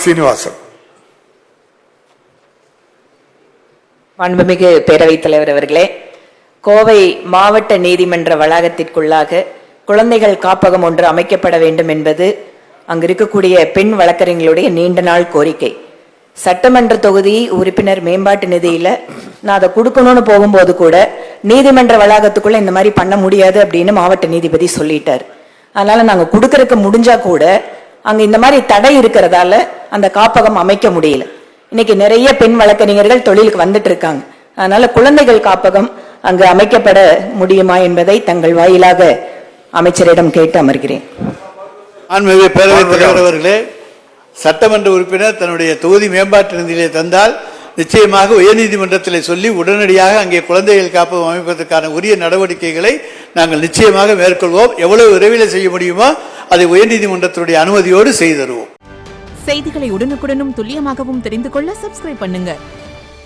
சீனிவாசன். மாண்புமிகு பேரவைத் தலைவர் அவர்களே, கோவை மாவட்ட நீதிமன்ற வளாகத்திற்குள்ளாக குழந்தைகள் காப்பகம் ஒன்று அமைக்கப்பட வேண்டும் என்பது அங்கு இருக்கக்கூடிய பெண் வழக்கறிஞர்களுடைய நீண்ட நாள் கோரிக்கை. சட்டமன்ற தொகுதி உறுப்பினர் மேம்பாட்டு நிதியில நான் அதை கொடுக்கணும்னு போகும்போது கூட நீதிமன்ற வளாகத்துக்குள்ள இந்த மாதிரி பண்ண முடியாது அப்படின்னு மாவட்ட நீதிபதி சொல்லிட்டார். அதனால நாங்க கொடுக்கறதுக்கு முடிஞ்சா கூட அங்க இந்த மாதிரி தடை இருக்கிறதால அந்த காப்பகம் அமைக்க முடியல. இன்னைக்கு நிறைய பெண் வழக்கறிஞர்கள் தொழிலுக்கு வந்துட்டு இருக்காங்க. அதனால குழந்தைகள் காப்பகம் அங்கு அமைக்கப்பட முடியுமா என்பதை தங்கள் வாயிலாக அமைச்சரிடம் கேட்டு அமர்கிறேன். பேரவைத் தலைவர் அவர்களே, சட்டமன்ற உறுப்பினர் தன்னுடைய தொகுதி மேம்பாட்டு நிதியிலே தந்தால் நிச்சயமாக உயர்நீதிமன்றத்தில் சொல்லி உடனடியாக அங்கே குழந்தைகள் காப்பகம் அமைப்பதற்கான உரிய நடவடிக்கைகளை நாங்கள் நிச்சயமாக மேற்கொள்வோம். எவ்வளவு விரைவில் செய்ய முடியுமோ அதை உயர்நீதிமன்றத்தினுடைய அனுமதியோடு செய்து தருவோம். செய்திகளை உடனுக்குடனும் துல்லியமாகவும் தெரிந்து கொள்ள சப்ஸ்கிரைப் பண்ணுங்க.